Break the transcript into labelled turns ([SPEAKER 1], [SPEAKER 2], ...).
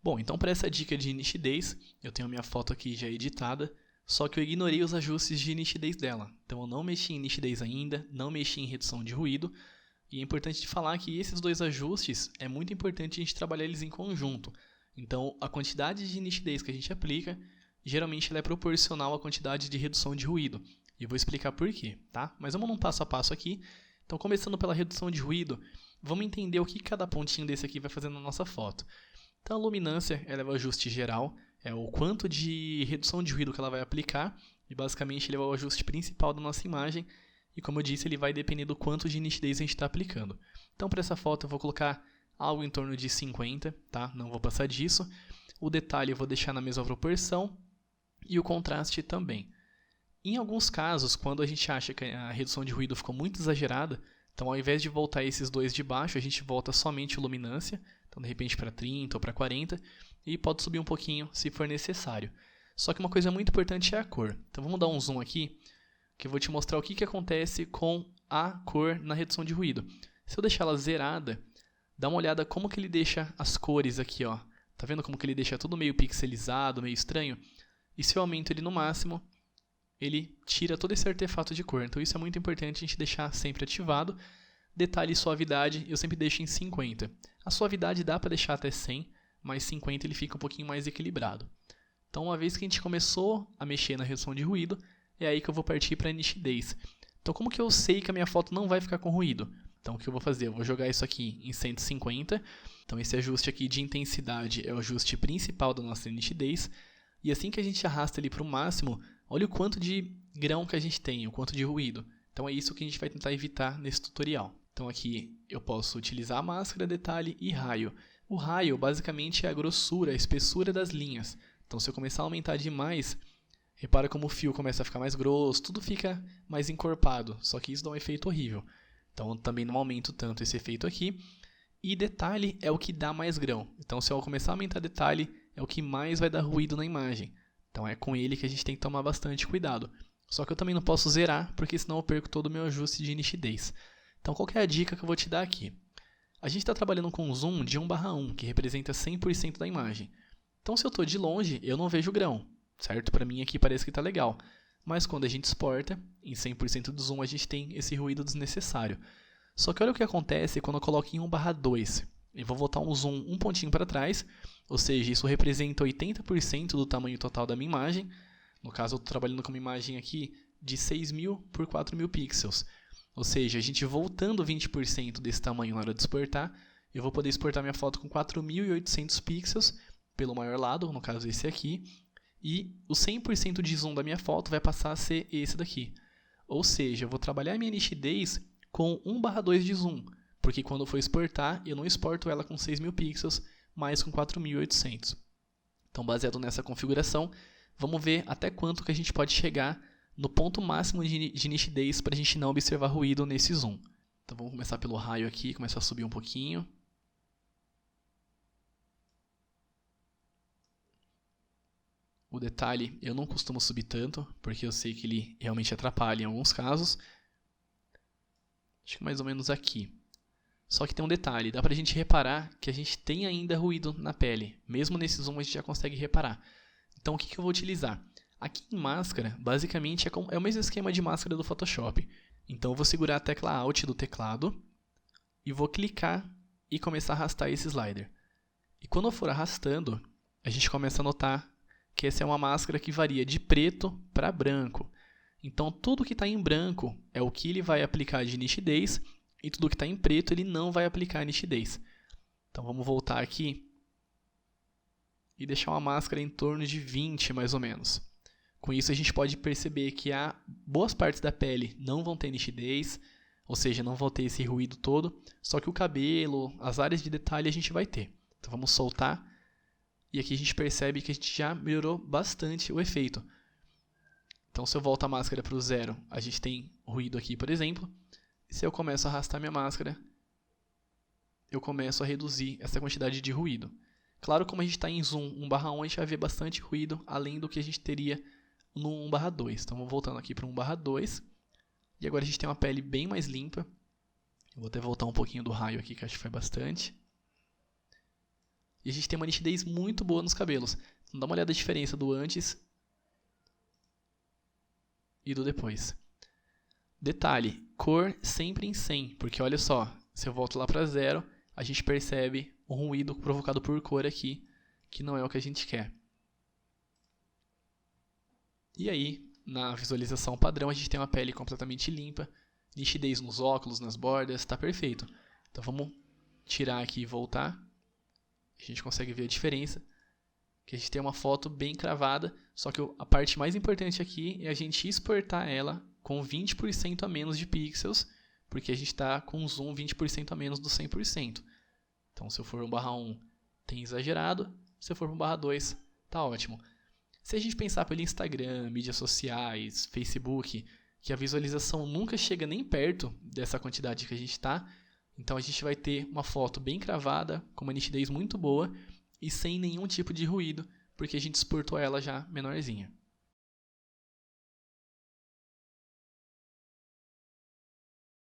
[SPEAKER 1] Bom, então para essa dica de nitidez, eu tenho a minha foto aqui já editada, só que eu ignorei os ajustes de nitidez dela. Então eu não mexi em nitidez ainda, não mexi em redução de ruído. E é importante de falar que esses dois ajustes, é muito importante a gente trabalhar eles em conjunto. Então a quantidade de nitidez que a gente aplica, geralmente ela é proporcional à quantidade de redução de ruído. E eu vou explicar por quê, tá? Mas vamos num passo a passo aqui. Então começando pela redução de ruído, vamos entender o que cada pontinho desse aqui vai fazer na nossa foto. Então a luminância ela é o ajuste geral, é o quanto de redução de ruído que ela vai aplicar, e basicamente ele é o ajuste principal da nossa imagem, e como eu disse, ele vai depender do quanto de nitidez a gente está aplicando. Então para essa foto eu vou colocar algo em torno de 50, tá? Não vou passar disso. O detalhe eu vou deixar na mesma proporção, e o contraste também. Em alguns casos, quando a gente acha que a redução de ruído ficou muito exagerada, então ao invés de voltar esses dois de baixo, a gente volta somente a luminância, então de repente para 30 ou para 40, e pode subir um pouquinho se for necessário. Só que uma coisa muito importante é a cor. Então vamos dar um zoom aqui, que eu vou te mostrar o que acontece com a cor na redução de ruído. Se eu deixar ela zerada, dá uma olhada como que ele deixa as cores aqui, ó. Tá vendo como que ele deixa tudo meio pixelizado, meio estranho? E se eu aumento ele no máximo, ele tira todo esse artefato de cor. Então isso é muito importante a gente deixar sempre ativado. Detalhe e suavidade, eu sempre deixo em 50. A suavidade dá para deixar até 100, mas 50 ele fica um pouquinho mais equilibrado. Então uma vez que a gente começou a mexer na redução de ruído, é aí que eu vou partir para a nitidez. Então como que eu sei que a minha foto não vai ficar com ruído? Então o que eu vou fazer? Eu vou jogar isso aqui em 150. Então esse ajuste aqui de intensidade é o ajuste principal da nossa nitidez. E assim que a gente arrasta ele para o máximo, olha o quanto de grão que a gente tem, o quanto de ruído. Então é isso que a gente vai tentar evitar nesse tutorial. Então aqui eu posso utilizar a máscara, detalhe e raio. O raio basicamente é a grossura, a espessura das linhas. Então se eu começar a aumentar demais, repara como o fio começa a ficar mais grosso, tudo fica mais encorpado, só que isso dá um efeito horrível. Então também não aumento tanto esse efeito aqui. E detalhe é o que dá mais grão. Então se eu começar a aumentar detalhe, é o que mais vai dar ruído na imagem. Então é com ele que a gente tem que tomar bastante cuidado. Só que eu também não posso zerar, porque senão eu perco todo o meu ajuste de nitidez. Então qual que é a dica que eu vou te dar aqui? A gente está trabalhando com um zoom de 1/1, que representa 100% da imagem. Então se eu estou de longe, eu não vejo grão, certo? Para mim aqui parece que está legal. Mas quando a gente exporta, em 100% do zoom a gente tem esse ruído desnecessário. Só que olha o que acontece quando eu coloco em 1/2. Eu vou voltar um zoom um pontinho para trás, ou seja, isso representa 80% do tamanho total da minha imagem. No caso, eu estou trabalhando com uma imagem aqui de 6.000 por 4.000 pixels. Ou seja, a gente voltando 20% desse tamanho na hora de exportar, eu vou poder exportar minha foto com 4.800 pixels pelo maior lado, no caso esse aqui, e o 100% de zoom da minha foto vai passar a ser esse daqui. Ou seja, eu vou trabalhar a minha nitidez com 1/2 de zoom, porque quando eu for exportar, eu não exporto ela com 6.000 pixels, mas com 4.800. Então, baseado nessa configuração, vamos ver até quanto que a gente pode chegar no ponto máximo de nitidez para a gente não observar ruído nesse zoom. Então vamos começar pelo raio aqui, começar a subir um pouquinho. O detalhe eu não costumo subir tanto, porque eu sei que ele realmente atrapalha em alguns casos. Acho que mais ou menos aqui. Só que tem um detalhe, dá pra gente reparar que a gente tem ainda ruído na pele. Mesmo nesse zoom a gente já consegue reparar. Então o que eu vou utilizar? Aqui em máscara, basicamente é o mesmo esquema de máscara do Photoshop. Então eu vou segurar a tecla Alt do teclado e vou clicar e começar a arrastar esse slider. E quando eu for arrastando, a gente começa a notar que essa é uma máscara que varia de preto para branco. Então tudo que está em branco é o que ele vai aplicar de nitidez e tudo que está em preto ele não vai aplicar nitidez. Então vamos voltar aqui e deixar uma máscara em torno de 20 mais ou menos. Com isso a gente pode perceber que boas partes da pele não vão ter nitidez, ou seja, não vão ter esse ruído todo, só que o cabelo, as áreas de detalhe a gente vai ter. Então vamos soltar e aqui a gente percebe que a gente já melhorou bastante o efeito. Então se eu volto a máscara para o 0, a gente tem ruído aqui, por exemplo. E se eu começo a arrastar minha máscara, eu começo a reduzir essa quantidade de ruído. Claro, como a gente está em zoom 1/1, a gente vai ver bastante ruído, além do que a gente teria no 1/2. Então vou voltando aqui para 1/2. E agora a gente tem uma pele bem mais limpa. Eu vou até voltar um pouquinho do raio aqui, que acho que foi bastante. e a gente tem uma nitidez muito boa nos cabelos. Então dá uma olhada na diferença do antes e do depois. Detalhe, cor sempre em 100, porque olha só, se eu volto lá para 0, a gente percebe um ruído provocado por cor aqui, que não é o que a gente quer. E aí, na visualização padrão, a gente tem uma pele completamente limpa, nitidez nos óculos, nas bordas, está perfeito. Então vamos tirar aqui e voltar. A gente consegue ver a diferença, que a gente tem uma foto bem cravada, só que a parte mais importante aqui é a gente exportar ela com 20% a menos de pixels, porque a gente está com um zoom 20% a menos do 100%. Então se eu for 1/1 tem exagerado, se eu for 1/2 tá ótimo. Se a gente pensar pelo Instagram, mídias sociais, Facebook, que a visualização nunca chega nem perto dessa quantidade que a gente está, então a gente vai ter uma foto bem cravada, com uma nitidez muito boa e sem nenhum tipo de ruído, porque a gente exportou ela já menorzinha.